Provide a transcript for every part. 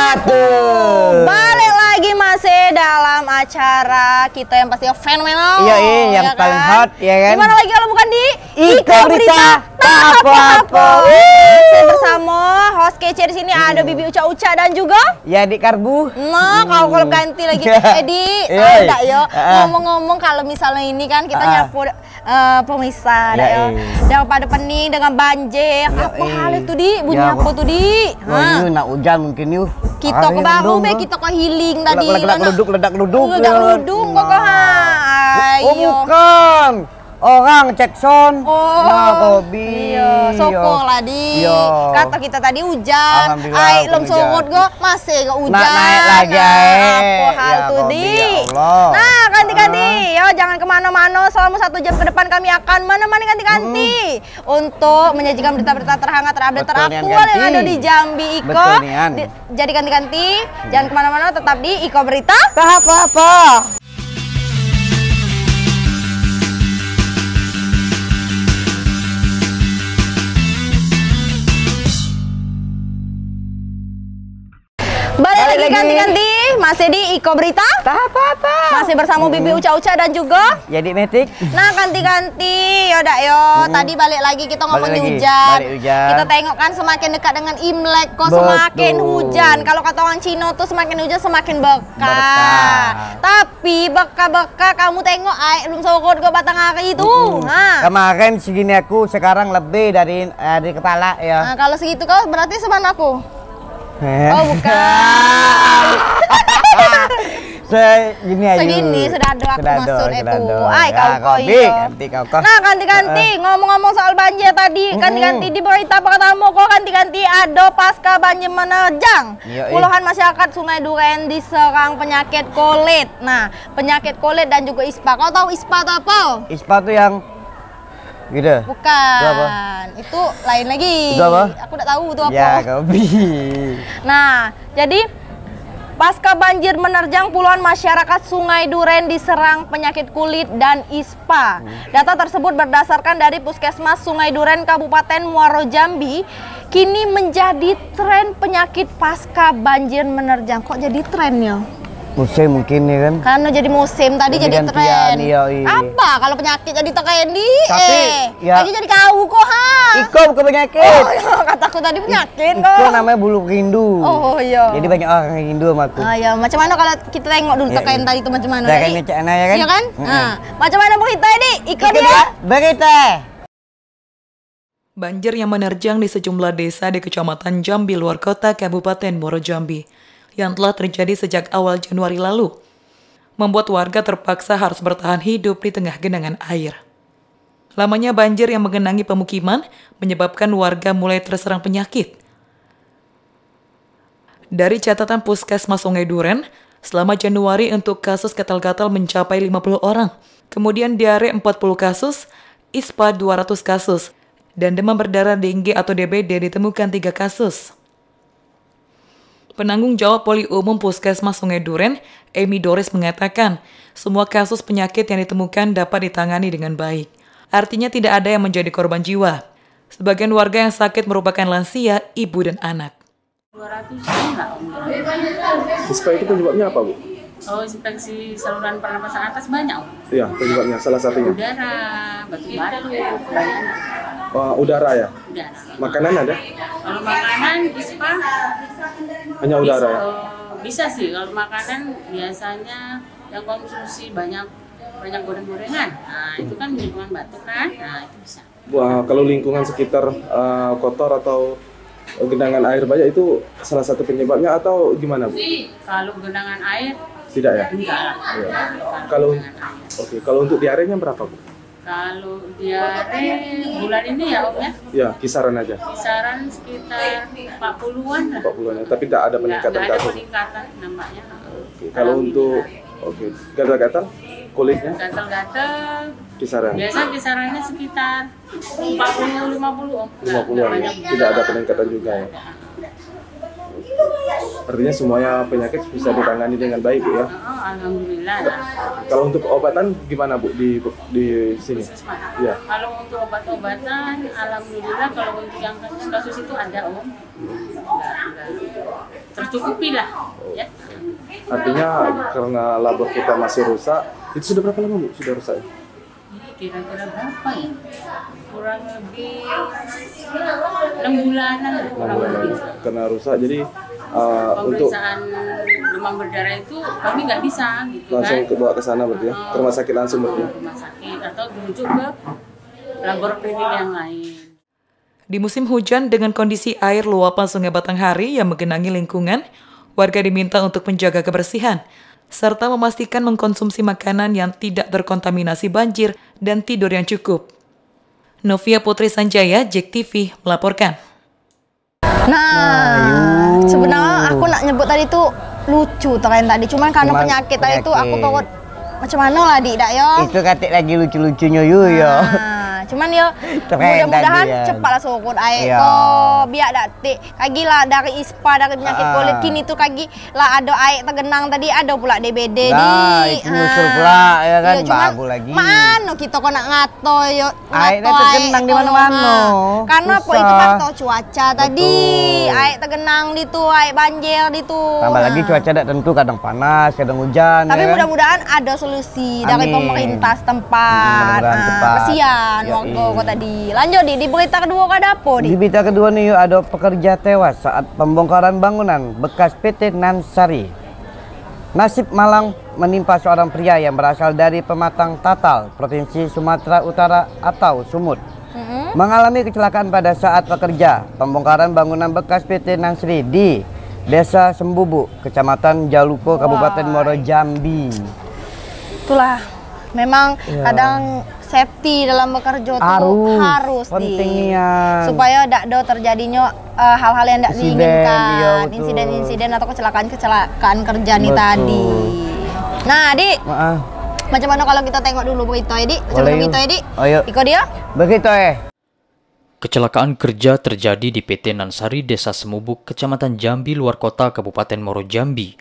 wabarakatuh. Balik lagi masih dalam acara kita yang pasti fenomenal. Iya, yang ya paling kan? hot ya kan. Gimana lagi kalau bukan di Iko Berita tak apa-apa. Masih bersama host kece di sini ada Bibi Uca dan juga ya di Karbu. Nah, kalau ganti lagi Edi, enggak yo. Ngomong-ngomong kalau misalnya ini kan kita nyapu pemirsa ya. Daripada pening dengan banjir. Apa hal itu di bunyi apa tuh di? Oh, nak hujan mungkin yuk. Kita ke baru be kita ke healing tadi. Ledak luduk. Ledak luduk kok Oh bukan. Orang Jackson, Kobi, sokong lah di. Kata kita tadi hujan, ai lem sorot go masih ke hujan. Naik lagi, apa hal tuh di? Nah ganti-ganti, yo jangan kemana-mana selama 1 jam ke depan kami akan menemani ganti-ganti untuk menyajikan berita-berita terhangat terupdate teraktual yang ada di Jambi Iko. Jadi ganti-ganti, jangan kemana-mana, tetap di Iko Berita. Tak apa-apa. Balik lagi ganti-ganti, masih di Iko Berita. Tak apa-apa. Masih bersama Bibi Uca dan juga jadi Metik. Nah ganti-ganti, yaudah yo. Tadi balik lagi kita ngomong di hujan. Kita tengok kan semakin dekat dengan Imlek kok semakin hujan. Kalau kata orang Cina tuh semakin hujan semakin berkah. Tapi berkah kamu tengok belum sorot ke batang hari itu. Kemarin segini aku, sekarang lebih dari kepala ya. Nah, kalau segitu kau berarti semana aku. Oh bukan. Segini sudah ada aku maksud itu. Nah ganti-ganti ngomong-ngomong soal banjir tadi, ganti-ganti di berita pertama kok ganti-ganti ada pasca banjir menerjang. Puluhan masyarakat Sungai Duren diserang penyakit kulit. Nah penyakit kulit dan juga ISPA. Kau tahu ISPA atau apa? ISPA tuh yang gitu? Bukan, itu lain lagi. Itu apa? Aku udah tahu itu apa. Ya, Kobi. Nah, jadi pasca banjir menerjang puluhan masyarakat Sungai Duren diserang penyakit kulit dan ISPA. Data tersebut berdasarkan dari Puskesmas Sungai Duren Kabupaten Muaro Jambi. Kini menjadi tren penyakit pasca banjir menerjang. Kok jadi tren ya? Musim mungkin ya kan? Karena jadi musim tadi jadi tren. Apa kalau penyakit jadi tren di? Lagi jadi kau kok Iko bukan penyakit. Oh iya, kataku tadi penyakit kok. Itu namanya bulu rindu. Oh iya. Jadi banyak orang yang rindu sama aku. Oh iya, macam mana kalau kita tengok dulu tren tadi itu macam mana? Tren Cina ya kan? Iya kan? Macam mana berita ini? Iko dia. Berita. Banjir yang menerjang di sejumlah desa di Kecamatan Jambi luar kota Kabupaten Muaro Jambi yang telah terjadi sejak awal Januari lalu, membuat warga terpaksa harus bertahan hidup di tengah genangan air. Lamanya banjir yang menggenangi pemukiman menyebabkan warga mulai terserang penyakit. Dari catatan Puskesmas Sungai Duren, selama Januari untuk kasus gatal-gatal mencapai 50 orang, kemudian diare 40 kasus, ISPA 200 kasus, dan demam berdarah dengue atau DBD ditemukan 3 kasus. Penanggung jawab Poli Umum Puskesmas Sungai Duren, Emi Doris mengatakan, semua kasus penyakit yang ditemukan dapat ditangani dengan baik. Artinya tidak ada yang menjadi korban jiwa. Sebagian warga yang sakit merupakan lansia, ibu dan anak. 200 enggak, Om. ISPA itu penyebabnya apa, Bu? Oh, infeksi saluran pernapasan atas banyak, Om. Iya, penyebabnya salah satunya. Udara, batu-batu, banyak. Udara ya? Udara. Makanan ada? Kalau makanan, ISPA hanya udara ya? Bisa sih, kalau makanan biasanya yang konsumsi banyak goreng-gorengan. Nah, itu kan lingkungan batuk kan? Nah, itu bisa. Kalau lingkungan sekitar kotor atau genangan air banyak itu salah satu penyebabnya atau gimana, Bu? Kalau genangan air tidak ya? enggak lah. Ya. Kalau untuk diarenya berapa, Bu? Kalau diare bulan ini ya, Om ya? Ya, kisaran aja. Kisaran sekitar 40-an lah. 40-an ya, tapi tidak ada peningkatan kasus. Tidak ada kasus. peningkatan nampaknya. Kalau untuk gatal-gatal kulitnya? Gatal-gatal Kisaran? biasa kisarannya sekitar 40-50, Om. 50-an ya? Tidak ada peningkatan juga ya? Artinya semuanya penyakit bisa ditangani dengan baik, Bu ya? Oh, alhamdulillah. Kalau untuk obat-obatan gimana, Bu, di sini? Ya. Kalau untuk obat-obatan, alhamdulillah. Kalau untuk yang kasus-kasus itu ada, Om. tercukupi lah. Ya. Artinya karena labor kita masih rusak, itu sudah berapa lama Bu sudah rusak? Ini kira-kira berapa ya? Kurang lebih 6 bulanan lah, kurang lebih. Karena rusak, jadi untuk Pemeriksaan demam berdarah itu kami nggak bisa gitu langsung kan. bawa ke sana berarti ya, ke rumah sakit langsung berarti ya? Rumah sakit atau menuju ke laboratorium yang lain. Di musim hujan dengan kondisi air luapan Sungai Batanghari yang menggenangi lingkungan, warga diminta untuk menjaga kebersihan, serta memastikan mengkonsumsi makanan yang tidak terkontaminasi banjir dan tidur yang cukup. Novia Putri Sanjaya, JEK TV, melaporkan. Nah, sebenarnya aku nak nyebut tadi tuh lucu terakhir tadi, cuman karena Cuman penyakit tadi tuh aku penyakit. takut macam mana lah dik dak yo. Itu katik lagi lucu-lucunya yo. Nah, cuman yo Keren mudah-mudahan tadi, ya. cepatlah surut air Iya. kok biar dak tik kagi lah dari ISPA dari penyakit kulit kini tuh kagi lah ada air tergenang tadi ada pula DBD Nah, di itu nyusul pula, ya kan, cuman bagus lagi. mana kita kok nak ngato yo Airnya tergenang di mana-mana. karena apa Susah. itu faktor cuaca tadi Betul. air tergenang di tuh air banjir di tuh. Tambah lagi Nah. cuaca tidak tentu, kadang panas, kadang hujan. Tapi ya kan? mudah-mudahan ada solusi dari Amin. pemerintah setempat. Mudah-mudahan cepat. Kesian Yoi. warga kok tadi. Lanjut di berita kedua ke apa Di di? berita kedua nih yuk, ada pekerja tewas saat pembongkaran bangunan bekas PT Nansari. Nasib malang menimpa seorang pria yang berasal dari Pematang Tatal, Provinsi Sumatera Utara atau Sumut. Mengalami kecelakaan pada saat bekerja pembongkaran bangunan bekas PT Nansari di Desa Sembubu, Kecamatan Jaluko, Kabupaten Muaro Jambi. Itulah memang Ya. kadang safety dalam bekerja tuh harus pentingnya. supaya tidak ada terjadinya hal-hal yang tidak Insiden, diinginkan, iya, betul. insiden-insiden atau kecelakaan-kecelakaan kerja nih Betul. tadi. Nah, Dik, Maaf, macam mana kalau kita tengok dulu berita Dik? Macam Boleh, mana yuk. berita Dik? Ayo. Iko dia? begitu Kecelakaan kerja terjadi di PT Nansari Desa Semubuk, Kecamatan Jambi, luar kota Kabupaten Muaro Jambi,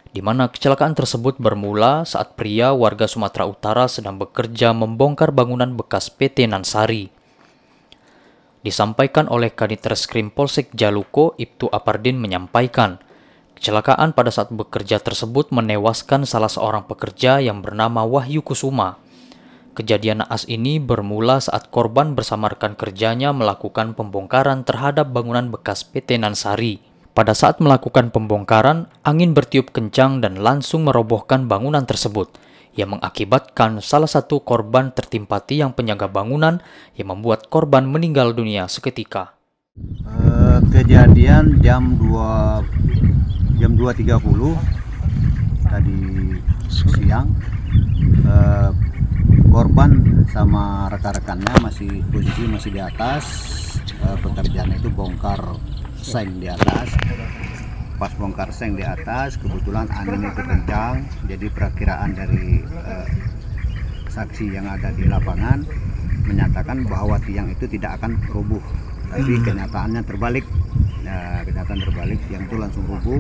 di mana kecelakaan tersebut bermula saat pria warga Sumatera Utara sedang bekerja membongkar bangunan bekas PT Nansari. Disampaikan oleh Kanit Reskrim Polsek Jaluko, Ibtu Apardin menyampaikan, kecelakaan pada saat bekerja tersebut menewaskan salah seorang pekerja yang bernama Wahyu Kusuma. Kejadian naas ini bermula saat korban bersama rekan kerjanya melakukan pembongkaran terhadap bangunan bekas PT Nansari. Pada saat melakukan pembongkaran, angin bertiup kencang dan langsung merobohkan bangunan tersebut, yang mengakibatkan salah satu korban tertimpa tiang penjaga bangunan yang membuat korban meninggal dunia seketika. Kejadian jam 2.30 tadi siang. Korban sama rekan-rekannya posisi masih di atas. Pekerjaan itu bongkar seng di atas. Pas bongkar seng di atas, kebetulan angin itu kencang, jadi perakiraan dari saksi yang ada di lapangan menyatakan bahwa tiang itu tidak akan rubuh, tapi kenyataannya terbalik. Nah, kenyataan terbalik, tiang itu langsung rubuh,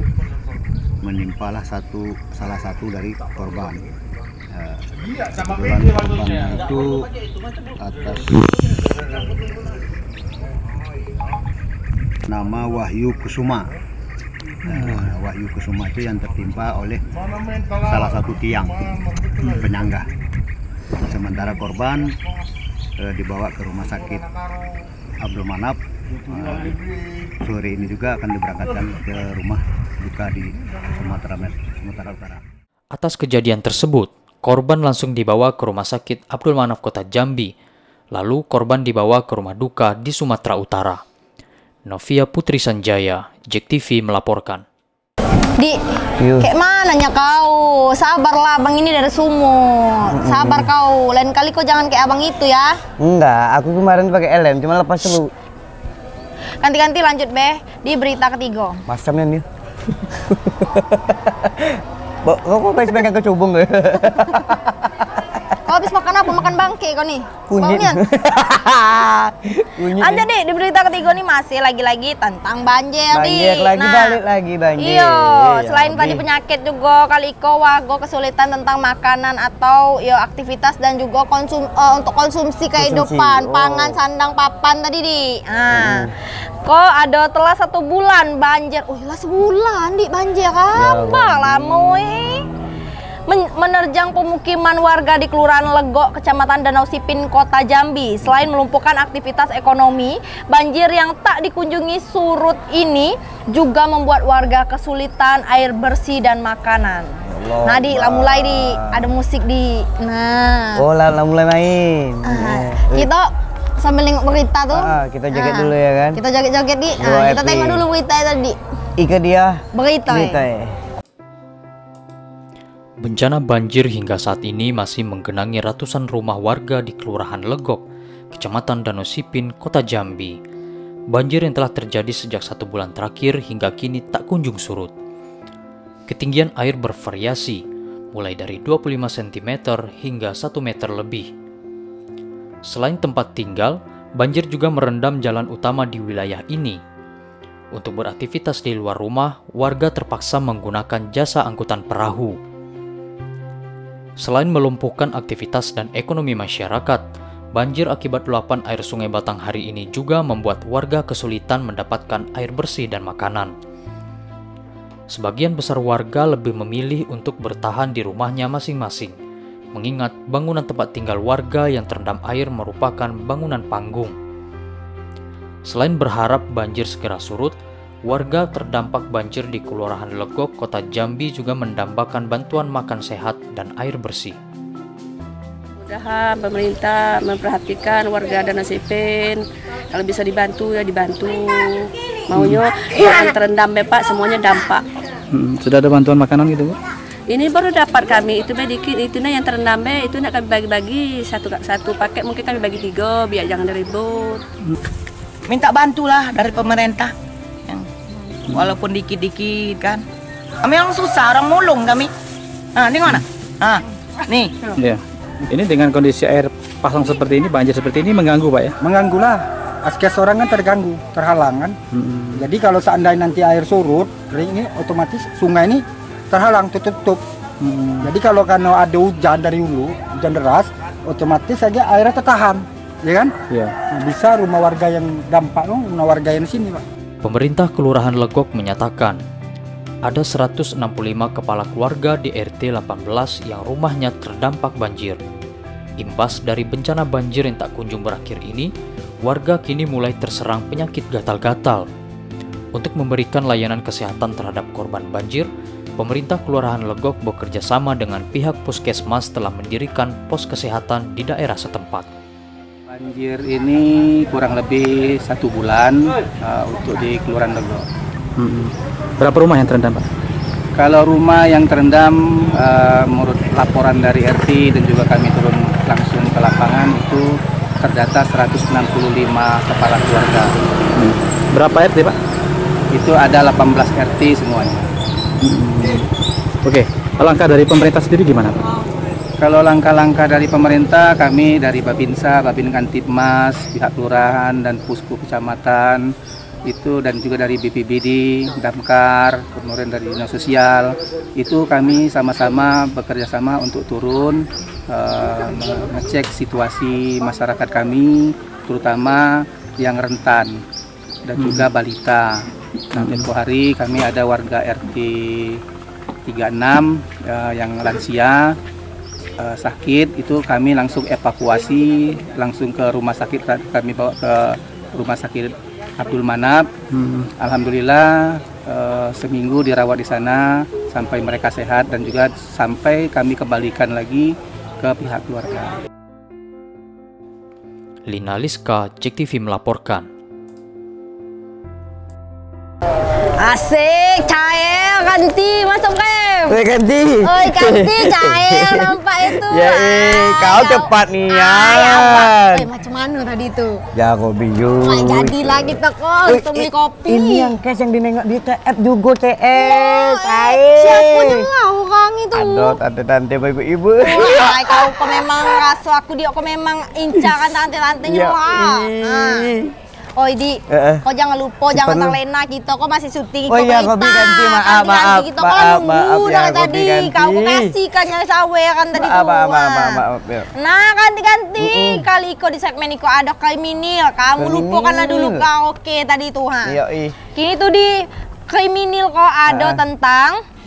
menimpalah salah satu dari korban. Kebetulan korbannya itu atas nama Wahyu Kusuma. Wahyu Kusuma itu yang tertimpa oleh salah satu tiang penyangga. Sementara korban dibawa ke rumah sakit Abdul Manap. Sore ini juga akan diberangkatkan ke rumah duka di Sumatera Utara. Atas kejadian tersebut, korban langsung dibawa ke rumah sakit Abdul Manaf Kota Jambi. Lalu korban dibawa ke rumah duka di Sumatera Utara. Novia Putri Sanjaya, JEK TV melaporkan. Di, Yuh. kayak mananya kau? Sabarlah, abang ini dari Sumut. Sabar kau. Lain kali kau jangan kayak abang itu ya. Enggak, aku kemarin pakai LM, cuma lepas dulu. Ganti-ganti lanjut Beh di berita ketiga. Masamnya nih. Kok pengen kecubung gak? Kau habis makan apa? Makan bangke? kayak kau nih. Kunyit. Baunya. Kunyit. Aja deh, di berita ketiga nih masih lagi-lagi tentang banjir Banjir Di. lagi, balik lagi banjir. Iya, Iya, selain Bi. tadi penyakit juga kali iko wago kesulitan tentang makanan atau yo aktivitas dan juga untuk konsumsi kehidupan, Oh. pangan, sandang, papan tadi di. Nah, kok ada telah 1 bulan banjir. Oh, lah sebulan di banjir apa lah moe. Menerjang pemukiman warga di Kelurahan Legok, Kecamatan Danau Sipin, Kota Jambi. Selain melumpuhkan aktivitas ekonomi, banjir yang tak dikunjungi surut ini juga membuat warga kesulitan air bersih dan makanan. Allah, Nah, di lah mulai di ada musik di. Nah, Oh, lah mulai main. kita sambil nengok berita tuh. Kita joget dulu ya kan. Kita joget-joget di. Dua Kita FP. tengok dulu berita tadi. Ika dia Berita. ya. Bencana banjir hingga saat ini masih menggenangi ratusan rumah warga di Kelurahan Legok, Kecamatan Danau Sipin, Kota Jambi. Banjir yang telah terjadi sejak 1 bulan terakhir hingga kini tak kunjung surut. Ketinggian air bervariasi, mulai dari 25 cm hingga 1 meter lebih. Selain tempat tinggal, banjir juga merendam jalan utama di wilayah ini. Untuk beraktivitas di luar rumah, warga terpaksa menggunakan jasa angkutan perahu. Selain melumpuhkan aktivitas dan ekonomi masyarakat, banjir akibat luapan air Sungai Batang hari ini juga membuat warga kesulitan mendapatkan air bersih dan makanan. Sebagian besar warga lebih memilih untuk bertahan di rumahnya masing-masing, mengingat bangunan tempat tinggal warga yang terendam air merupakan bangunan panggung. Selain berharap banjir segera surut, warga terdampak banjir di Kelurahan Legok, Kota Jambi juga mendambakan bantuan makan sehat dan air bersih. Mudah-mudahan pemerintah memperhatikan warga Danau Sipin. Kalau bisa dibantu ya dibantu. Maunya yang terendam Pak semuanya dampak. Sudah ada bantuan makanan gitu Bu? Ini baru dapat kami itu dikit itu yang terendam itu nak kami bagi-bagi satu paket mungkin kami bagi 3 biar jangan ribut. Minta bantulah dari pemerintah. Walaupun dikit-dikit kan. Kami yang susah, orang mulung kami. Nah, ini mana? Nah, nih. Ya. Ini dengan kondisi air pasang seperti ini, banjir seperti ini mengganggu Pak ya? Mengganggu lah. Akses orang kan terganggu, terhalang kan. Jadi kalau seandainya nanti air surut, kering ini otomatis sungai ini terhalang, tutup. Jadi kalau karena ada hujan dari hulu, hujan deras, otomatis saja airnya tertahan, ya kan? Iya. Nah, bisa rumah warga yang dampak, rumah warga yang di sini Pak. Pemerintah Kelurahan Legok menyatakan ada 165 kepala keluarga di RT 18 yang rumahnya terdampak banjir. Imbas dari bencana banjir yang tak kunjung berakhir ini, warga kini mulai terserang penyakit gatal-gatal. Untuk memberikan layanan kesehatan terhadap korban banjir, pemerintah Kelurahan Legok bekerja sama dengan pihak puskesmas telah mendirikan pos kesehatan di daerah setempat. Banjir ini kurang lebih 1 bulan untuk di Kelurahan Legok. Berapa rumah yang terendam Pak? Kalau rumah yang terendam menurut laporan dari RT dan juga kami turun langsung ke lapangan itu terdata 165 kepala keluarga. Berapa RT Pak? Itu ada 18 RT semuanya. Oke, langkah dari pemerintah sendiri gimana Pak? Kalau langkah-langkah dari pemerintah, kami dari Babinsa, Babin Kantipmas, pihak kelurahan dan Pusku Kecamatan itu dan juga dari BPBD, Damkar, kemudian dari Dinas Sosial, itu kami sama-sama bekerja sama untuk turun mengecek situasi masyarakat kami, terutama yang rentan dan juga balita. Nah, tempoh hari kami ada warga RT 36 yang lansia sakit, itu kami langsung evakuasi langsung ke rumah sakit, kami bawa ke rumah sakit Abdul Manap. Alhamdulillah seminggu dirawat di sana sampai mereka sehat dan juga sampai kami kembalikan lagi ke pihak keluarga. Lina Liska, Cek TV melaporkan. Asik, cair, ganti masuk Kem. Ganti. Oi, ganti cair nampak itu. Ya, kau cepat nih ya. Macam mana tadi itu? Jago biu. Jadi lagi teko untuk beli kopi. Ini yang cash yang dinengok di TF juga TF. Siapa juga orang itu. Aduh, tante-tante ibu-ibu. Wah, kau memang raso aku dia, kau memang incakan tante-tantenya wah. Oh ini, kau jangan lupa, jangan terlena kita, kau masih syuting. Oh iya, kau ganti, maaf, kita kau nunggu dari tadi, kau kasih kan yang sawe kan tadi tuh. Maaf. Nah, ganti-ganti. Kali kau di segmen itu ada kriminal, kamu lupakanlah dulu kau oke tadi tuh ha. Kini tuh di kriminal kau ada tentang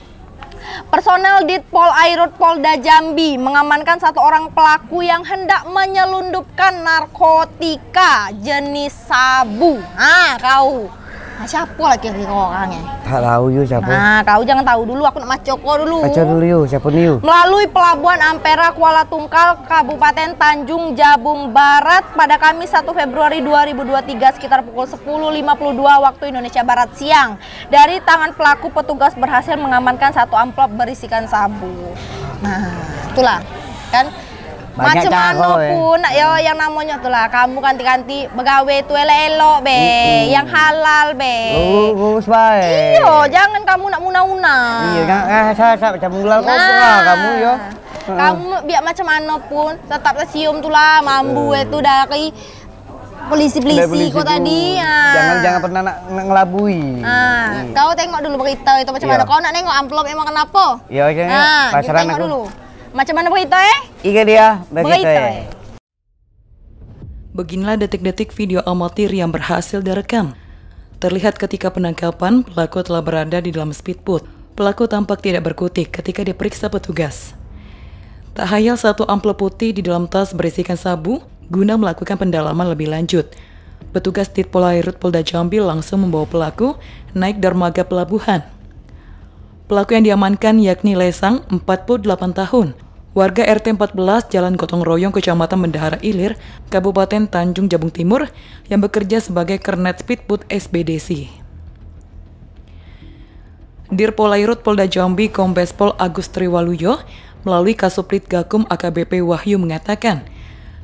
personel Ditpol Airut Polda Jambi mengamankan satu orang pelaku yang hendak menyelundupkan narkotika jenis sabu. Nah, kau. Nah, siapa lagi orangnya? Tak tahu yuk siapa. Nah, kau jangan tahu dulu, aku nak macoko dulu. Baca dulu yuk, siapa nih yuk? Melalui Pelabuhan Ampera Kuala Tungkal, Kabupaten Tanjung Jabung Barat pada Kamis 1 Februari 2023 sekitar pukul 10.52 waktu Indonesia Barat siang. Dari tangan pelaku petugas berhasil mengamankan satu amplop berisikan sabu. Nah, itulah kan. Macam mana pun yo yang namanya itulah kamu ganti-ganti begawe itu elok-elok be, yang halal be. Bagus baik. Iyo, jangan kamu nak muna-una. Iya, saya macam mulal kamu yo. Kamu biar macam mana pun tetap tercium tulah mambu itu dari polisi-polisi kok tadi. Jangan pernah nak ngelabui. Kau tengok dulu berita itu macam mana. Kau nak nengok amplop emang kenapa? Iya, pasaran tengok aku. dulu. Macam mana berita Iya dia, berita. Beginilah detik-detik video amatir yang berhasil direkam. Terlihat ketika penangkapan, pelaku telah berada di dalam speedboat. Pelaku tampak tidak berkutik ketika diperiksa petugas. Tak hayal satu amplop putih di dalam tas berisikan sabu guna melakukan pendalaman lebih lanjut. Petugas Ditpol Airut Polda Jambi langsung membawa pelaku naik dermaga pelabuhan. Pelaku yang diamankan yakni Lesang, 48 tahun, warga RT 14 Jalan Gotong Royong, Kecamatan Bendahara Ilir, Kabupaten Tanjung Jabung Timur, yang bekerja sebagai kernet speedboat SBDC. Dirpol Airut Polda Jambi Kombes Pol Agus Triwaluyo melalui Kasubdit Gakum AKBP Wahyu mengatakan,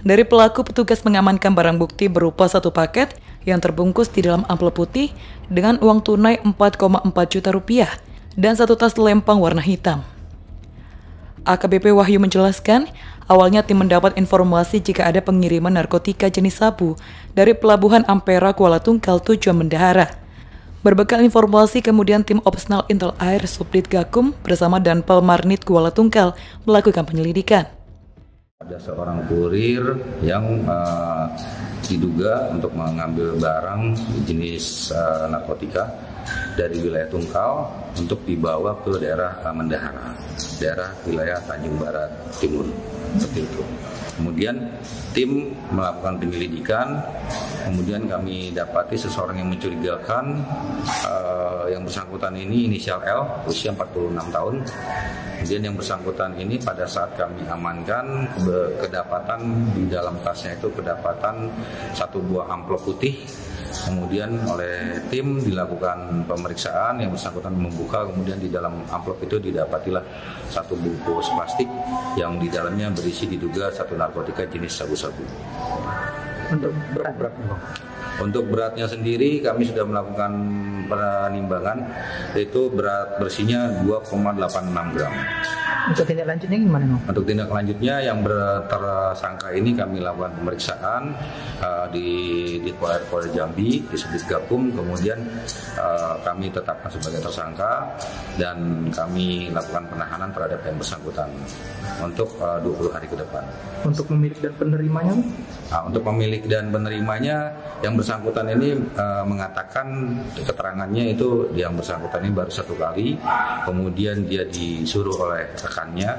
dari pelaku petugas mengamankan barang bukti berupa satu paket yang terbungkus di dalam amplop putih dengan uang tunai 4,4 juta rupiah dan satu tas lempang warna hitam. AKBP Wahyu menjelaskan, awalnya tim mendapat informasi jika ada pengiriman narkotika jenis sabu dari Pelabuhan Ampera Kuala Tungkal tujuan Bendahara. Berbekal informasi, kemudian tim Opsnal Intel Air Subdit Gakum bersama Danpal Marnit Kuala Tungkal melakukan penyelidikan. Ada seorang kurir yang diduga untuk mengambil barang jenis narkotika dari wilayah Tungkal untuk dibawa ke daerah Bendahara, daerah wilayah Tanjung Barat Timur, seperti itu. Kemudian tim melakukan penyelidikan, kemudian kami dapati seseorang yang mencurigakan, yang bersangkutan ini inisial L, usia 46 tahun. Kemudian yang bersangkutan ini pada saat kami amankan, kedapatan di dalam tasnya itu kedapatan satu buah amplop putih. Kemudian oleh tim dilakukan pemeriksaan, yang bersangkutan membuka, kemudian di dalam amplop itu didapatilah satu bungkus plastik yang di dalamnya berisi diduga satu narkotika jenis sabu-sabu. Untuk berat. Untuk beratnya sendiri kami sudah melakukan penimbangan, yaitu berat bersihnya 2,86 gram. Untuk tindak lanjutnya gimana, Bang? Untuk tindak lanjutnya yang tersangka ini kami lakukan pemeriksaan di Ditpol Airut Polda Jambi, di Subdit Gakum, kemudian kami tetapkan sebagai tersangka dan kami lakukan penahanan terhadap yang bersangkutan untuk 20 hari ke depan. Untuk pemilik dan penerimanya? Untuk pemilik dan penerimanya, yang bersangkutan ini mengatakan keterangannya itu yang bersangkutan ini baru satu kali, kemudian dia disuruh oleh rekannya,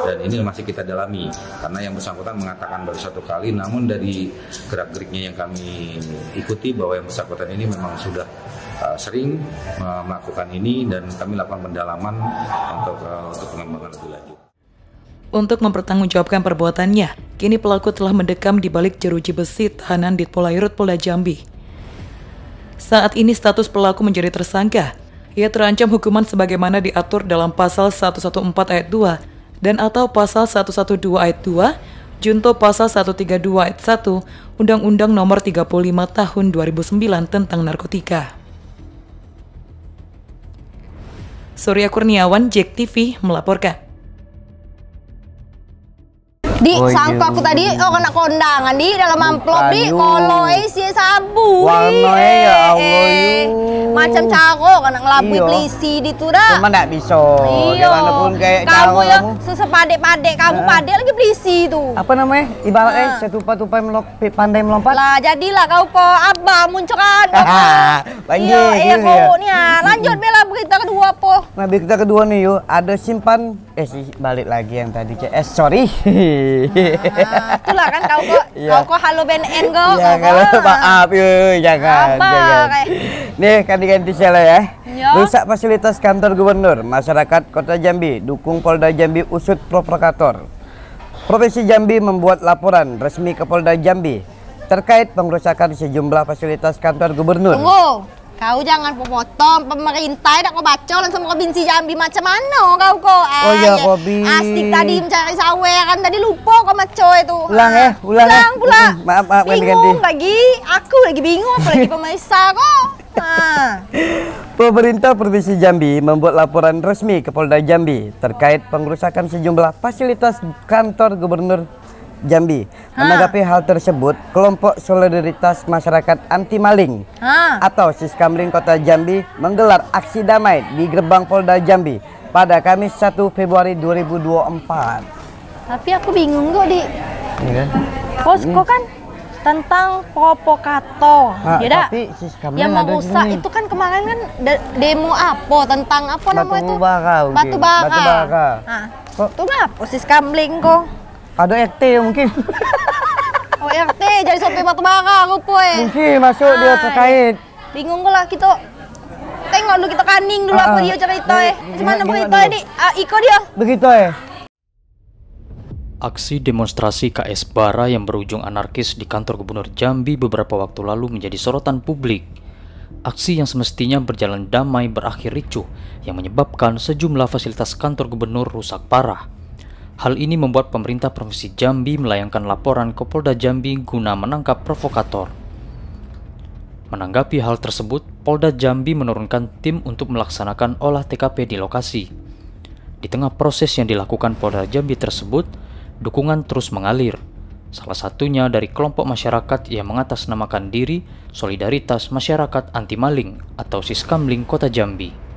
dan ini masih kita dalami karena yang bersangkutan mengatakan baru satu kali, namun dari gerak-geriknya yang kami ikuti bahwa yang bersangkutan ini memang sudah sering melakukan ini, dan kami lakukan pendalaman untuk pengembangan lebih lanjut. Untuk mempertanggungjawabkan perbuatannya, kini pelaku telah mendekam di balik jeruji besi tahanan Ditpol Airut Polda Jambi. Saat ini status pelaku menjadi tersangka. Ia terancam hukuman sebagaimana diatur dalam Pasal 114 Ayat 2 dan atau Pasal 112 Ayat 2, Junto Pasal 132 Ayat 1, Undang-Undang Nomor 35 Tahun 2009 tentang narkotika. Surya Kurniawan, JEK TV melaporkan. Di sangka aku tadi kena kondangan di dalam amplop di kalau isi sabu. Warnanya ya Allah Macam caro kena ngelabui pelisi di tu dah. Cuma ndak bisa. Iya. Gimana pun kayak kamu ya sepadek-padek kamu padek lagi pelisi tu. Apa namanya? Ibaratnya setupai-tupai pandai melompat. Lah jadilah kau kok abah muncul ada. Banjir. Iya kau ni lanjut bela berita kedua po. Nah berita kedua nih yuk ada simpan balik lagi yang tadi sorry. Itulah kan kau kok halo BNN kok. Ya kalau maaf jangan. Nih ganti-ganti salah ya. Rusak fasilitas kantor gubernur, masyarakat Kota Jambi dukung Polda Jambi usut provokator. Provinsi Jambi membuat laporan resmi ke Polda Jambi terkait pengerusakan sejumlah fasilitas kantor gubernur. Tunggu. Kau jangan potong pemerintah, dak kau baca langsung provinsi Jambi macam mana kau kok. Oh iya Kobi. Asik tadi mencari sawer kan tadi lupa kau maco itu. Ulang pula. Maaf ganti-ganti. Bingung lagi, aku lagi bingung apalagi pemirsa kok. Pemerintah Provinsi Jambi membuat laporan resmi ke Polda Jambi terkait pengerusakan sejumlah fasilitas kantor gubernur Jambi. Menanggapi hal tersebut, kelompok solidaritas masyarakat anti maling atau Siskamling Kota Jambi menggelar aksi damai di gerbang Polda Jambi pada Kamis 1 Februari 2024. Tapi aku bingung kok di. Posko kan tentang provokator. Ya tapi Siskamling yang merusak itu kan kemarin kan demo apa tentang apa namanya itu? Batu bara. Kok tuh ngapa Siskamling kok? Ada RT mungkin. Oh RT jadi sopir batu bara rupanya. Mungkin masuk dia terkait. Bingung lah kita. Tengok dulu kita kaning dulu apa dia cerita Gimana berita ini? Iko dia. Begitu Aksi demonstrasi KS Bara yang berujung anarkis di kantor Gubernur Jambi beberapa waktu lalu menjadi sorotan publik. Aksi yang semestinya berjalan damai berakhir ricuh yang menyebabkan sejumlah fasilitas kantor gubernur rusak parah. Hal ini membuat pemerintah Provinsi Jambi melayangkan laporan ke Polda Jambi guna menangkap provokator. Menanggapi hal tersebut, Polda Jambi menurunkan tim untuk melaksanakan olah TKP di lokasi. Di tengah proses yang dilakukan Polda Jambi tersebut, dukungan terus mengalir. Salah satunya dari kelompok masyarakat yang mengatasnamakan diri Solidaritas Masyarakat Anti Maling atau Siskamling Kota Jambi.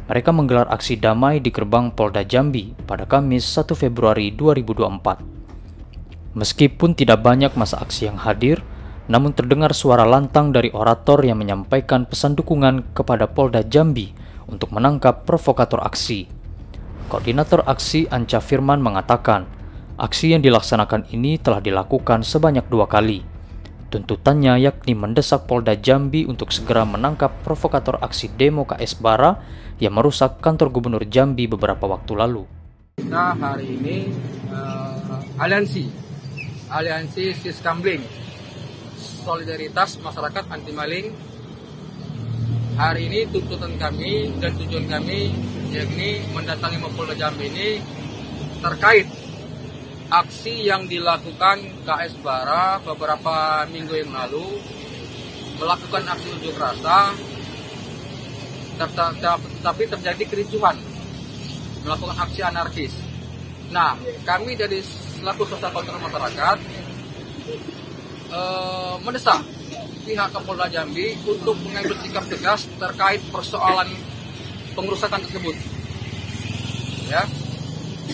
Mereka menggelar aksi damai di gerbang Polda Jambi pada Kamis 1 Februari 2024. Meskipun tidak banyak massa aksi yang hadir, namun terdengar suara lantang dari orator yang menyampaikan pesan dukungan kepada Polda Jambi untuk menangkap provokator aksi. Koordinator aksi Anca Firman mengatakan, aksi yang dilaksanakan ini telah dilakukan sebanyak 2 kali. Tuntutannya yakni mendesak Polda Jambi untuk segera menangkap provokator aksi demo KS Bara yang merusak kantor Gubernur Jambi beberapa waktu lalu. Nah, hari ini aliansi Siskamling Solidaritas Masyarakat Anti Maling. Hari ini tuntutan kami dan tujuan kami yakni mendatangi Polda Jambi ini terkait aksi yang dilakukan KS Bara beberapa minggu yang lalu, melakukan aksi unjuk rasa, tapi terjadi kericuhan, melakukan aksi anarkis. Nah, kami dari selaku sosial kontrol masyarakat mendesak pihak Kapolda Jambi untuk mengambil sikap tegas terkait persoalan pengerusakan tersebut. Ya.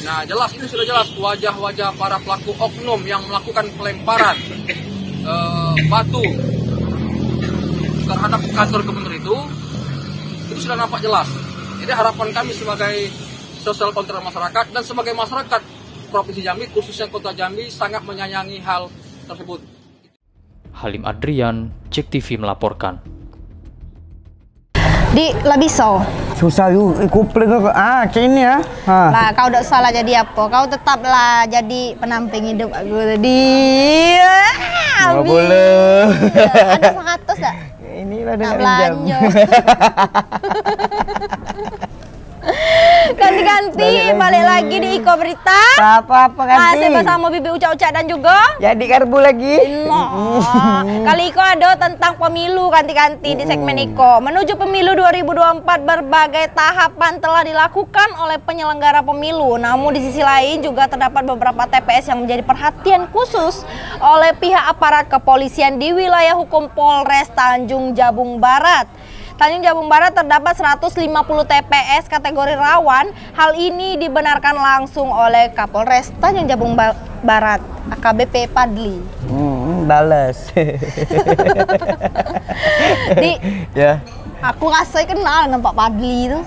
Nah, jelas ini sudah jelas wajah-wajah para pelaku oknum yang melakukan pelemparan batu terhadap kantor gubernur itu sudah nampak jelas. Jadi harapan kami sebagai sosial kontrol masyarakat dan sebagai masyarakat Provinsi Jambi khususnya Kota Jambi sangat menyayangi hal tersebut. Halim Adrian, Cek TV melaporkan. Di Labiso. Susah yuk, kupling kini ya. Lah kau tidak salah jadi apa? Kau tetaplah jadi penamping hidup aku tadi. Nggak boleh. Ada 100 tak? Inilah dengan belanja. Ganti-ganti, balik lagi di Iko Berita. Apa ganti? Masih bersama Bibi Uca-Uca dan juga jadi karbu lagi. Kali Iko ada tentang pemilu ganti-ganti di segmen Iko. Menuju pemilu 2024 berbagai tahapan telah dilakukan oleh penyelenggara pemilu. Namun di sisi lain juga terdapat beberapa TPS yang menjadi perhatian khusus oleh pihak aparat kepolisian di wilayah hukum Polres Tanjung Jabung Barat. Tanjung Jabung Barat terdapat 150 TPS kategori rawan. Hal ini dibenarkan langsung oleh Kapolres Tanjung Jabung Barat, AKBP Padli. Balas. Ya. Aku rasa kenal dengan Pak Padli itu.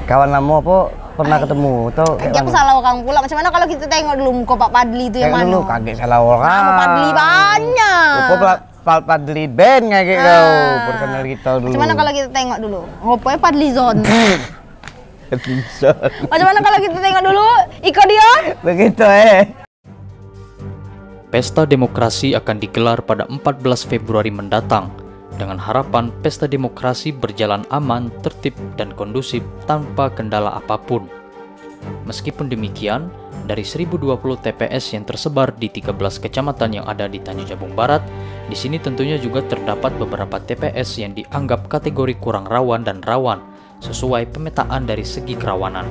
Kawan lama apa pernah ketemu tuh? Aku salah orang pula. Macam mana kalau kita tengok dulu muka Pak Padli itu yang mana? Dulu kaget salah orang. Nama Padli banyak. Pak Padli Ben kayak gitu. Personal kita dulu. Macam mana kalau kita tengok dulu? Rupanya Padli Zone. Macam mana kalau kita tengok dulu? Iko dia? Begitu Pesta Demokrasi akan digelar pada 14 Februari mendatang dengan harapan pesta demokrasi berjalan aman, tertib, dan kondusif tanpa kendala apapun. Meskipun demikian, dari 1020 TPS yang tersebar di 13 kecamatan yang ada di Tanjung Jabung Barat, di sini tentunya juga terdapat beberapa TPS yang dianggap kategori kurang rawan dan rawan, sesuai pemetaan dari segi kerawanan.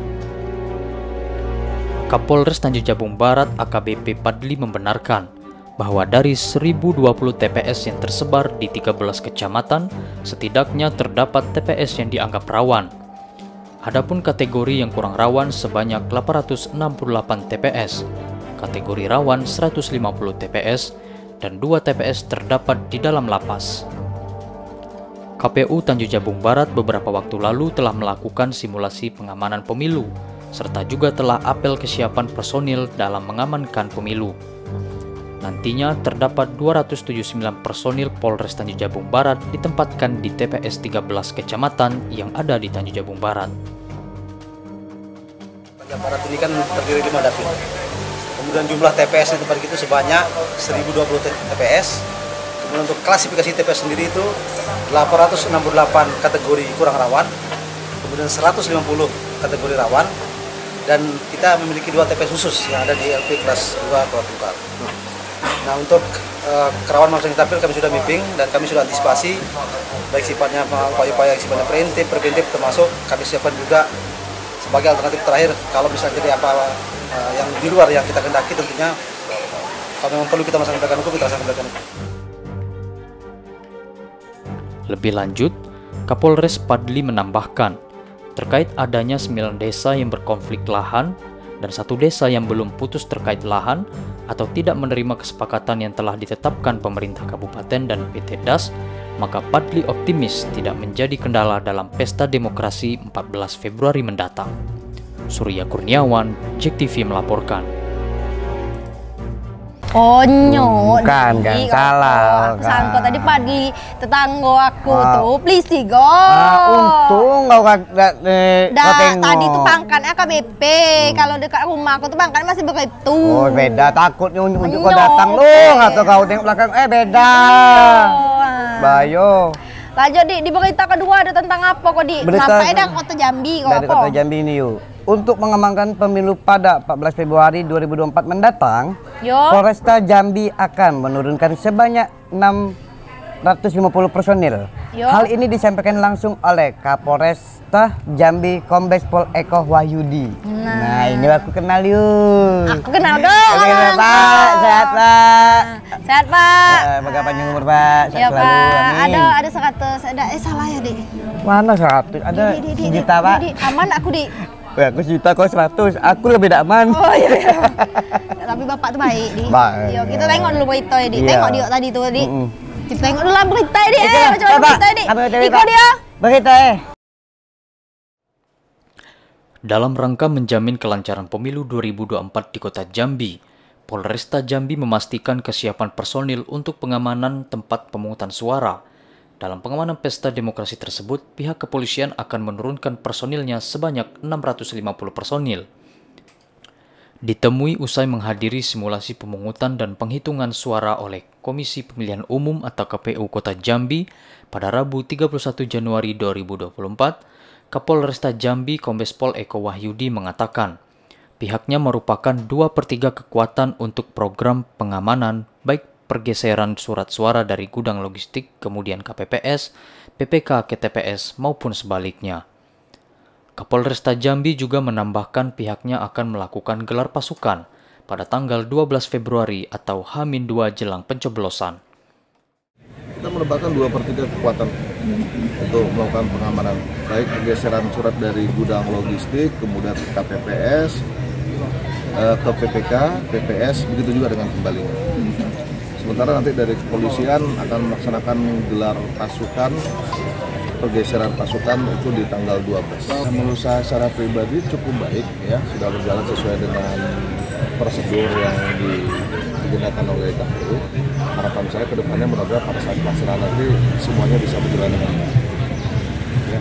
Kapolres Tanjung Jabung Barat AKBP Padli membenarkan bahwa dari 1020 TPS yang tersebar di 13 kecamatan, setidaknya terdapat TPS yang dianggap rawan. Adapun kategori yang kurang rawan sebanyak 868 TPS, kategori rawan 150 TPS, dan 2 TPS terdapat di dalam lapas. KPU Tanjung Jabung Barat beberapa waktu lalu telah melakukan simulasi pengamanan pemilu, serta juga telah apel kesiapan personil dalam mengamankan pemilu. Nantinya terdapat 279 personil Polres Tanjung Jabung Barat ditempatkan di TPS 13 kecamatan yang ada di Tanjung Jabung Barat. Tanjung Barat ini kan terdiri 5 dapil. Kemudian jumlah TPS di tempat itu sebanyak 1020 TPS. Kemudian untuk klasifikasi TPS sendiri itu 868 kategori kurang rawan, kemudian 150 kategori rawan, dan kita memiliki 2 TPS khusus yang ada di LP kelas 2 Kota Tungkal. Nah, untuk kerawanan masyarakat dapil kami sudah mapping dan kami sudah antisipasi, baik sifatnya upaya-upaya yang sifatnya preventif, termasuk kami siapkan juga sebagai alternatif terakhir kalau misalnya jadi apa yang di luar yang kita kendaki, tentunya kalau memang perlu kita melaksanakan penegakan hukum, kita laksanakan penegakan hukum. Lebih lanjut, Kapolres Padli menambahkan terkait adanya 9 desa yang berkonflik lahan dan 1 desa yang belum putus terkait lahan atau tidak menerima kesepakatan yang telah ditetapkan pemerintah kabupaten dan PT DAS, maka Padli optimis tidak menjadi kendala dalam pesta demokrasi 14 Februari mendatang. Surya Kurniawan, JEK TV melaporkan. Konyol. Bukan salah. Aku sangka tadi Padli tetangga aku tuh, please sih go. Untung kau gak tengok. Tadi tuh pangkatnya AKBP. Kalau dekat rumah aku tuh pangkatnya masih begitu. Oh beda, takutnya unjuk kau datang loh atau kau tengok belakang beda. Bayo. Lanjut di berita kedua ada tentang apa kok di? Sampai ada Kota Jambi kok. Dari Kota Jambi ini yuk. Untuk mengamankan pemilu pada 14 Februari 2024 mendatang, Polresta Jambi akan menurunkan sebanyak 650 personil. Hal ini disampaikan langsung oleh Kapolresta Jambi Kombes Pol Eko Wahyudi. Nah, ini aku kenal yuk. Aku kenal dong. Pak, sehat Pak. Sehat Pak. Semoga panjang umur Pak. Sehat selalu. Ada 100. Ada salah ya Dik. Mana 100? Ada juta Pak. Aman aku Dik. Aku juta kau 100, aku lebih tidak aman. Oh iya. Tapi bapak tuh baik, Di. Yuk, kita tengok dulu berita ya, Di. Tengok dia tadi tuh, Di. Kita tengok dulu berita Di. Macam mana berita Di? Ikut dia. Berita Dalam rangka menjamin kelancaran pemilu 2024 di Kota Jambi, Polresta Jambi memastikan kesiapan personil untuk pengamanan tempat pemungutan suara. Dalam pengamanan pesta demokrasi tersebut, pihak kepolisian akan menurunkan personilnya sebanyak 650 personil. Ditemui usai menghadiri simulasi pemungutan dan penghitungan suara oleh Komisi Pemilihan Umum atau KPU Kota Jambi pada Rabu 31 Januari 2024, Kapolresta Jambi Kombes Pol Eko Wahyudi mengatakan, pihaknya merupakan 2/3 kekuatan untuk program pengamanan baik pergeseran surat suara dari gudang logistik kemudian KPPS, PPK ke TPS maupun sebaliknya. Kapolresta Jambi juga menambahkan pihaknya akan melakukan gelar pasukan pada tanggal 12 Februari atau H-2 jelang pencoblosan. Kita menambahkan 2/3 kekuatan untuk melakukan pengamanan, baik pergeseran surat dari gudang logistik, kemudian ke KPPS, ke PPK, PPS, begitu juga dengan kembalinya. Sementara nanti dari kepolisian akan melaksanakan gelar pasukan, pergeseran pasukan itu di tanggal 12. Menurut saya secara pribadi cukup baik ya, sudah berjalan sesuai dengan prosedur yang digunakan oleh KPU. Harapan saya ke depannya mudah-mudahan pada saat pelaksanaan nanti semuanya bisa berjalan dengan baik. Ya,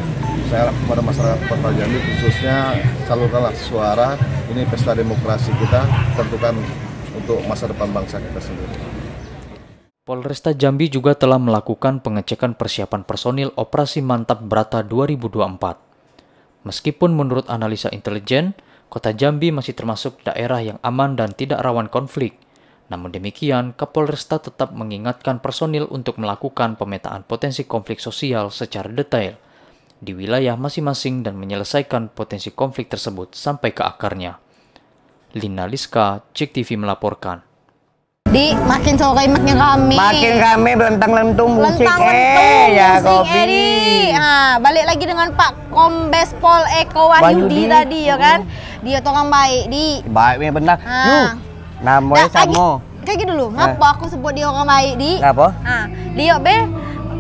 saya kepada masyarakat Kota Jambi khususnya salurkanlah suara, ini pesta demokrasi kita, tentukan untuk masa depan bangsa kita sendiri. Polresta Jambi juga telah melakukan pengecekan persiapan personil Operasi Mantap Brata 2024. Meskipun menurut analisa intelijen, Kota Jambi masih termasuk daerah yang aman dan tidak rawan konflik. Namun demikian, Kapolresta tetap mengingatkan personil untuk melakukan pemetaan potensi konflik sosial secara detail di wilayah masing-masing dan menyelesaikan potensi konflik tersebut sampai ke akarnya. Lina Liska, Cek TV melaporkan. Di makin sore makin rame. Makin rame belentang-lentung musik. Ya kopi. Balik lagi dengan Pak Kombes Pol Eko Wahyudi tadi ya kan. Dia tuh orang baik di. Baiknya benar. Namanya sama. Kayak gitu dulu. Ngapa aku sebut dia orang baik di? Ngapa? Dia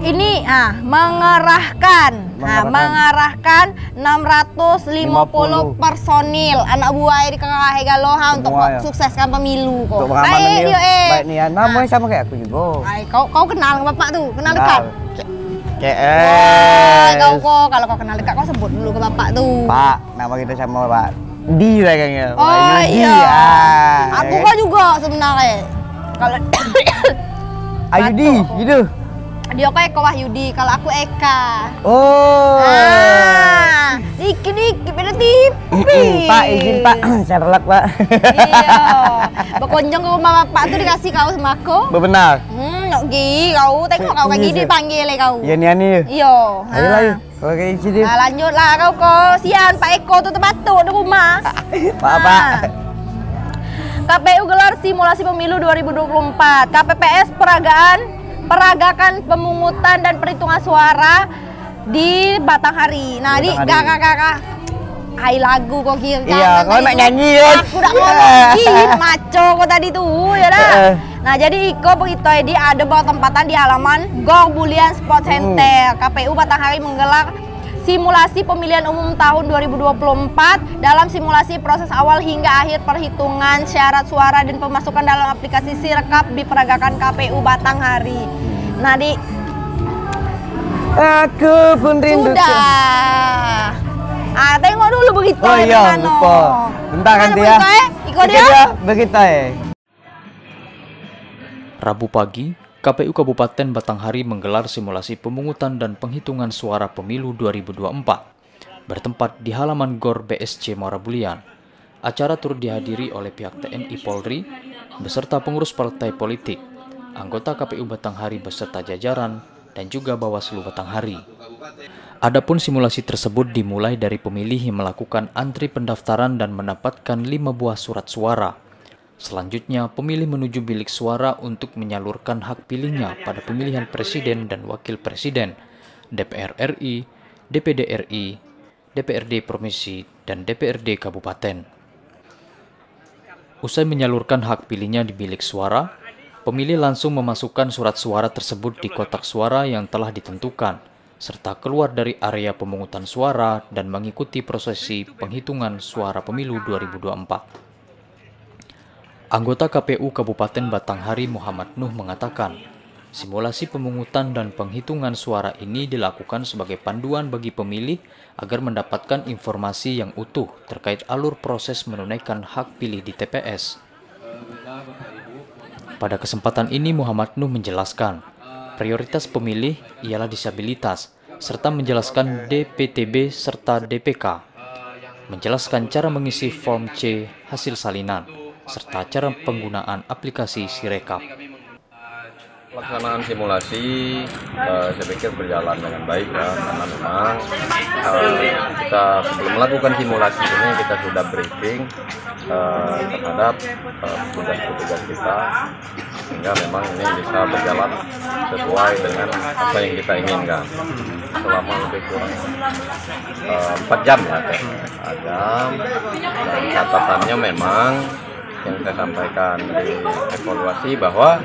ini mengerahkan 650 personil anak buah di Kerahe Galoha untuk sukseskan pemilu kok. Baik nih ya. Namanya sama kayak aku juga. Kau kenal bapak tuh? Kenal dekat? Kau kalau kau kenal dekat kau sebut dulu ke bapak tuh. Pak, nama kita sama Pak Di lah kayaknya. Oh iya. Aku kan juga sebenarnya. Kalau Ayudi gitu. Dia kok Eko Wahyudi, kalau aku Eka. Oh. Dikit-dikit beda tipis. Pak, izin Pak, Sherlock Pak. Iya. Berkunjung ke rumah bapak tuh dikasih kau sama aku. Benar. Gi kau, tengok kau kayak gini dipanggil kau. Iya nih. Iya. Ayo lah, kalau kayak gini. Lanjutlah kau kesian Pak Eko tuh terbatuk di rumah. Pak. KPU gelar simulasi pemilu 2024. KPPS peragakan pemungutan dan perhitungan suara di Batanghari. Nah, di kakak-kakak hai lagu kok kira. Iya, kau nak nyanyi ya. Aku udah ngomongin maco kok tadi tuh, ya dah. Nah, jadi Iko begitu di ada bertempatan di halaman Gor Bulian Sport Center. KPU Batanghari menggelar simulasi pemilihan umum tahun 2024 dalam simulasi proses awal hingga akhir perhitungan syarat suara dan pemasukan dalam aplikasi Sirekap diperagakan KPU Batanghari. Nah, di aku pun rindu. Sudah. Tengok dulu begitu. Oh iya, lupa. Bentar kan dia. Iko dia. Begitu ya. Rabu pagi, KPU Kabupaten Batanghari menggelar simulasi pemungutan dan penghitungan suara pemilu 2024 bertempat di halaman GOR BSC Muara Bulian. Acara turut dihadiri oleh pihak TNI Polri beserta pengurus partai politik, anggota KPU Batanghari beserta jajaran, dan juga Bawaslu Batanghari. Adapun simulasi tersebut dimulai dari pemilih yang melakukan antri pendaftaran dan mendapatkan 5 buah surat suara. Selanjutnya, pemilih menuju bilik suara untuk menyalurkan hak pilihnya pada pemilihan presiden dan wakil presiden, DPR RI, DPD RI, DPRD Provinsi, dan DPRD Kabupaten. Usai menyalurkan hak pilihnya di bilik suara, pemilih langsung memasukkan surat suara tersebut di kotak suara yang telah ditentukan, serta keluar dari area pemungutan suara dan mengikuti prosesi penghitungan suara pemilu 2024. Anggota KPU Kabupaten Batanghari Muhammad Nuh mengatakan, simulasi pemungutan dan penghitungan suara ini dilakukan sebagai panduan bagi pemilih agar mendapatkan informasi yang utuh terkait alur proses menunaikan hak pilih di TPS. Pada kesempatan ini Muhammad Nuh menjelaskan, prioritas pemilih ialah disabilitas, serta menjelaskan DPTB serta DPK, menjelaskan cara mengisi form C hasil salinan, serta cara penggunaan aplikasi Sirekap. Pelaksanaan simulasi saya pikir berjalan dengan baik ya, karena memang kita sebelum melakukan simulasi ini kita sudah briefing terhadap petugas-petugas kita, sehingga memang ini bisa berjalan sesuai dengan apa yang kita inginkan selama lebih kurang 4 jam ya, 4 jam. Dan catatannya memang yang saya sampaikan di evaluasi bahwa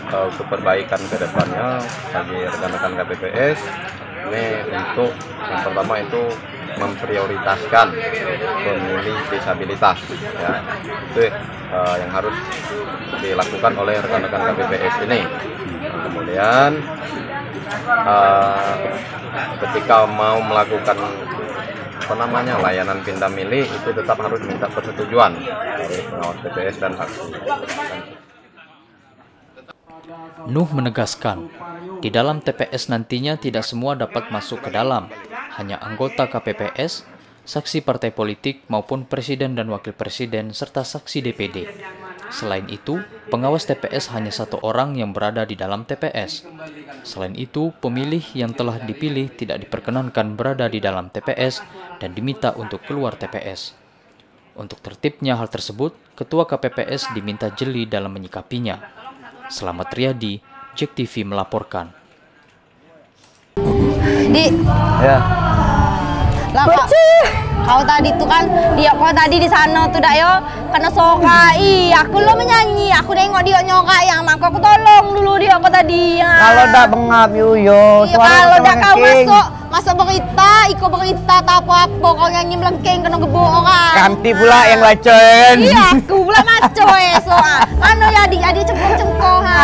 untuk perbaikan ke depannya bagi rekan-rekan KPPS ini untuk yang pertama itu memprioritaskan pemilih disabilitas ya, itu yang harus dilakukan oleh rekan-rekan KPPS ini. Kemudian ketika mau melakukan layanan pindah milih itu tetap harus minta persetujuan dari pengawas TPS dan saksi. Nuh menegaskan, di dalam TPS nantinya tidak semua dapat masuk ke dalam, hanya anggota KPPS, saksi partai politik maupun presiden dan wakil presiden serta saksi DPD. Selain itu, pengawas TPS hanya 1 orang yang berada di dalam TPS. Selain itu, pemilih yang telah dipilih tidak diperkenankan berada di dalam TPS dan diminta untuk keluar TPS. Untuk tertibnya hal tersebut, Ketua KPPS diminta jeli dalam menyikapinya. Selamat Riyadi, JEK TV melaporkan. Di. Ya. Lah kau tadi tuh kan kau tadi di sana tuh dak yo kena sokai. Aku lo menyanyi, aku nengok dia nyokai yang maka aku tolong dulu dia kau tadi. Ya. Kalau dak bengap yo, kalau dak kau masuk berita, ikut berita tak apa-apa kau nyanyi melengking kena gebuk orang. Ganti pula yang lacen. Iya, aku pula maco soal. Mana jadi cengkok-cengkok ha.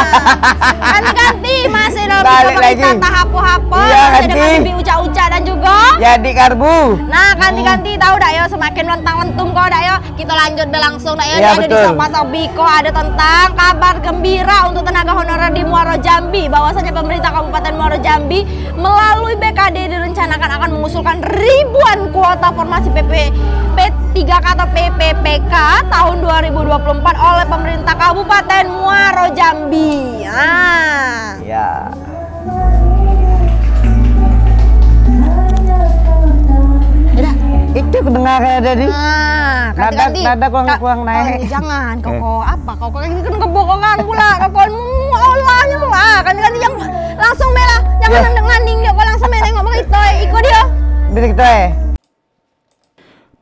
Ganti masih dalam berita tak apa-apa. Iya, ganti ucap-ucap dan juga jadi karbu. Nah, ganti tahu dak yo semakin lentang-lentung kau dak yo. Kita lanjut langsung dak yo ya, ada di Sobat Biko ada tentang kabar gembira untuk tenaga honorer di Muaro Jambi. Bahwasanya pemerintah Kabupaten Muaro Jambi melalui BKD direncanakan akan mengusulkan ribuan kuota formasi P3K atau PPPK tahun 2024 oleh pemerintah Kabupaten Muaro Jambi. Ya. Itu kedengarannya tadi. Nada kurang naik. Jangan kau apa? Kau ini kan kebohongan pula. Kau olahnya lah. Kan yang langsung merah. Jangan nanding dia. Kau langsung nengok begitu. Ikut dia. Begitu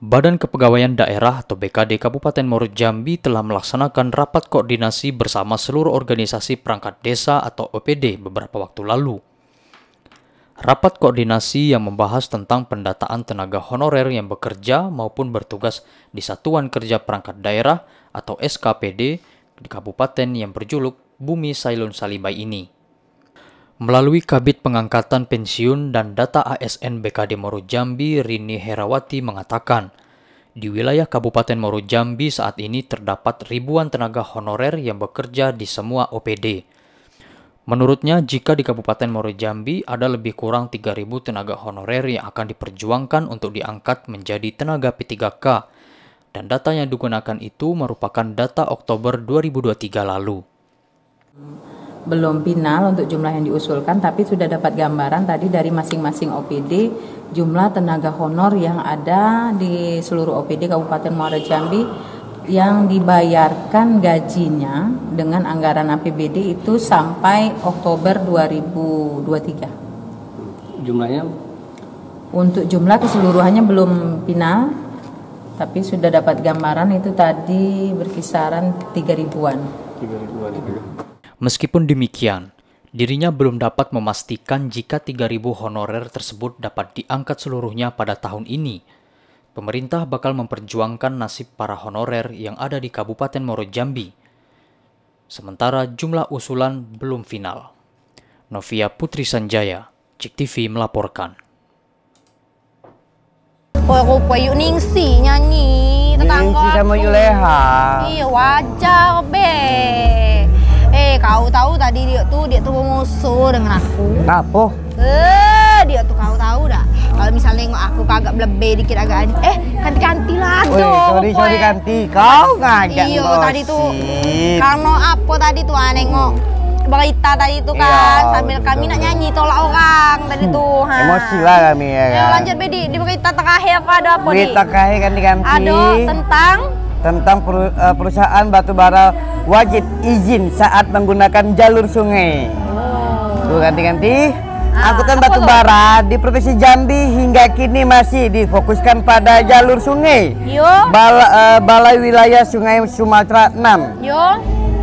Badan Kepegawaian Daerah atau BKD Kabupaten Muaro Jambi telah melaksanakan rapat koordinasi bersama seluruh organisasi perangkat desa atau OPD beberapa waktu lalu. Rapat koordinasi yang membahas tentang pendataan tenaga honorer yang bekerja maupun bertugas di Satuan Kerja Perangkat Daerah atau SKPD di kabupaten yang berjuluk Bumi Sailun Salibai ini. Melalui Kabid Pengangkatan Pensiun dan Data ASN BKD Muaro Jambi, Rini Herawati mengatakan, di wilayah Kabupaten Muaro Jambi saat ini terdapat ribuan tenaga honorer yang bekerja di semua OPD. Menurutnya, jika di Kabupaten Muaro Jambi ada lebih kurang 3.000 tenaga honorer yang akan diperjuangkan untuk diangkat menjadi tenaga P3K, dan data yang digunakan itu merupakan data Oktober 2023 lalu. Belum final untuk jumlah yang diusulkan, tapi sudah dapat gambaran tadi dari masing-masing OPD jumlah tenaga honor yang ada di seluruh OPD Kabupaten Muaro Jambi yang dibayarkan gajinya dengan anggaran APBD itu sampai Oktober 2023. Jumlahnya? Untuk jumlah keseluruhannya belum final, tapi sudah dapat gambaran itu tadi berkisaran 3.000-an. Meskipun demikian, dirinya belum dapat memastikan jika 3.000 honorer tersebut dapat diangkat seluruhnya pada tahun ini. Pemerintah bakal memperjuangkan nasib para honorer yang ada di Kabupaten Muaro Jambi. Sementara jumlah usulan belum final. Novia Putri Sanjaya, JEK TV melaporkan. Rupa yuk Ningsi nyanyi tetangga Ningsi sama Yuleha. Iya wajar be. Kau tahu tadi dia tuh musuh dengan aku. Apa? Dia tuh kalau misalnya nengok aku kagak lebih dikit agak ganti-ganti lah Sorry ganti. Kau ngajak Iya tadi tuh. Karena apa tadi tuh nengok berita tadi itu kan sambil kami nak nyanyi tolak orang tadi tuh. Emosi lah kami ya kan. Lanjut Bedi, di berita terakhir apa ada apa nih? Berita terakhir ganti-ganti. Ada tentang perusahaan batubara wajib izin saat menggunakan jalur sungai. Tuh ganti-ganti. Angkutan batubara di Provinsi Jambi hingga kini masih difokuskan pada jalur sungai. Balai Wilayah Sungai Sumatera 6.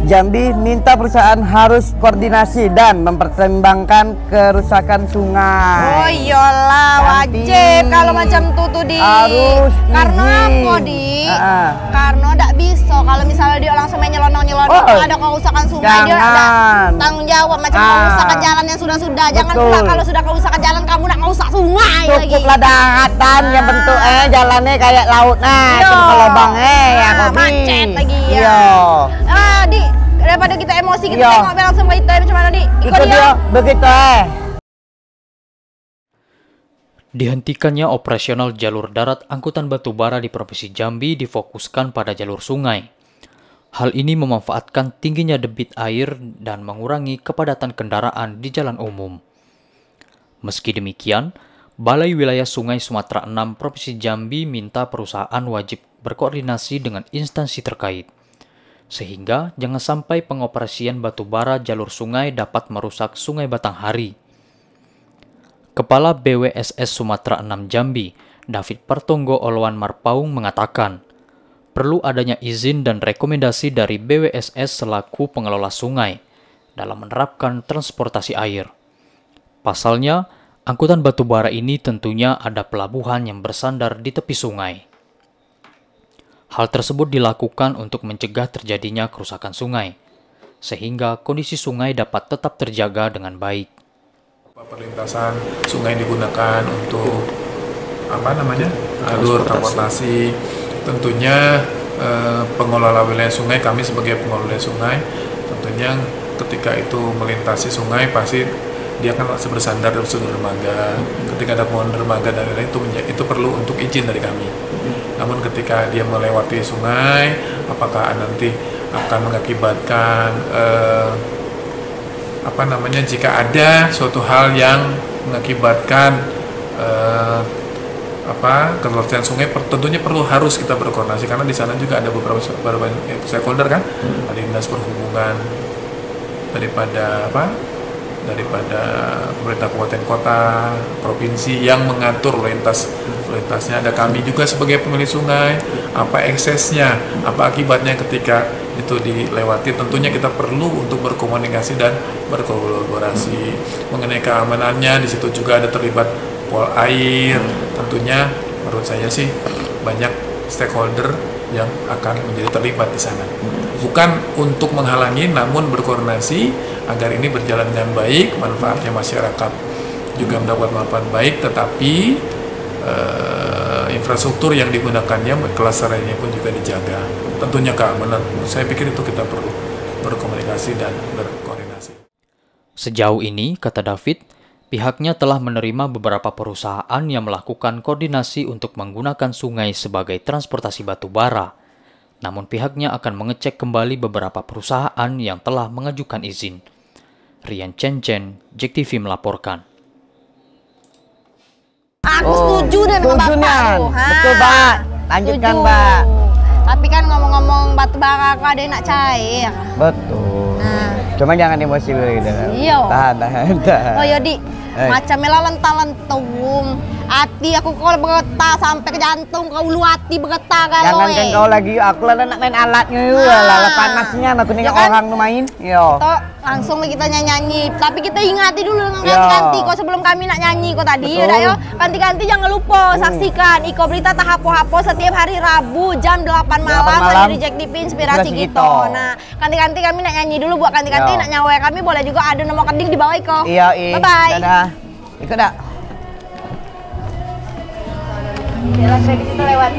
Jambi minta perusahaan harus koordinasi dan mempertimbangkan kerusakan sungai. Oh iyalah, wajib kalau macam tuh Di. Harus karena izin. apa Di? Karena tidak bisa kalau misalnya dia langsung main nyelonong ada kerusakan sungai dia ada tanggung jawab macam kerusakan jalan yang sudah. Jangan pula kalau sudah kerusakan jalan kamu nak ngerusak sungai lagi. Cukuplah daratan yang bentuk jalannya kayak laut kalau bang ya macet lagi ya. Iya. Di daripada kita emosi kita tengok langsung berita macam mana Di. Ikut dia begitu Dihentikannya operasional jalur darat angkutan batubara di Provinsi Jambi difokuskan pada jalur sungai. Hal ini memanfaatkan tingginya debit air dan mengurangi kepadatan kendaraan di jalan umum. Meski demikian, Balai Wilayah Sungai Sumatera 6 Provinsi Jambi minta perusahaan wajib berkoordinasi dengan instansi terkait, sehingga jangan sampai pengoperasian batubara jalur sungai dapat merusak Sungai Batanghari. Kepala BWSS Sumatera 6 Jambi, David Pertonggo Oloan Marpaung mengatakan, perlu adanya izin dan rekomendasi dari BWSS selaku pengelola sungai dalam menerapkan transportasi air. Pasalnya, angkutan batubara ini tentunya ada pelabuhan yang bersandar di tepi sungai. Hal tersebut dilakukan untuk mencegah terjadinya kerusakan sungai, sehingga kondisi sungai dapat tetap terjaga dengan baik. Perlintasan sungai digunakan untuk alur transportasi. Tentunya pengelola wilayah sungai, kami sebagai pengelola sungai, tentunya ketika itu melintasi sungai pasti dia kan masih bersandar dari sudut dermaga. Ketika ada pohon dermaga dan lain-lain itu perlu untuk izin dari kami. Namun ketika dia melewati sungai, apakah nanti akan mengakibatkan jika ada suatu hal yang mengakibatkan kerusakan sungai, tentunya harus kita berkoordinasi karena di sana juga ada beberapa stakeholder kan, ada dinas perhubungan daripada pemerintah kabupaten kota, provinsi yang mengatur lintasnya. Ada kami juga sebagai pemilik sungai, apa eksesnya, apa akibatnya ketika itu dilewati. Tentunya kita perlu untuk berkomunikasi dan berkolaborasi mengenai keamanannya. Di situ juga ada terlibat pol air. Tentunya menurut saya sih banyak stakeholder yang akan menjadi terlibat di sana. Bukan untuk menghalangi, namun berkoordinasi agar ini berjalan dengan baik, manfaatnya masyarakat juga mendapat manfaat baik, tetapi infrastruktur yang digunakannya, kelestariannya pun juga dijaga. Tentunya keamanan, saya pikir itu kita perlu berkomunikasi dan berkoordinasi. Sejauh ini, kata David, pihaknya telah menerima beberapa perusahaan yang melakukan koordinasi untuk menggunakan sungai sebagai transportasi batu bara. Namun pihaknya akan mengecek kembali beberapa perusahaan yang telah mengajukan izin. Rian Cencen, JEK TV melaporkan. Aku setuju dengan Bapak. Betul, Pak. Lanjutkan, Pak. Tapi kan ngomong-ngomong batu bara aku ada yang nak cair. Betul. Cuma jangan emosi gitu kan. Iya. Tahan. Oh Yodi, macam mela lental-lentung. Hati aku kalau bergetar sampai ke jantung, ke ulu hati bergetar kalau. Jangan kau lagi, aku lah nak main alatnya lah panasnya aku nengok kan? orang tuh main. Yo. Toh langsung kita nyanyi. Tapi kita ingati dulu dengan ganti-ganti kok sebelum kami nak nyanyi kok tadi. Udah yo, ganti-ganti jangan lupa saksikan Iko Berita Tahapo-hapo setiap hari Rabu jam 8 malam di JEK TV Inspirasi gitu. Nah, ganti-ganti kami nak nyanyi dulu buat ganti-ganti nak nyawa kami boleh juga ada nomor keding di bawah Iko. Iya, bye bye. Dadah. Ikut dah. Yalah, Freddy Tito lewat.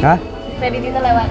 Hah? Freddy Tito lewat.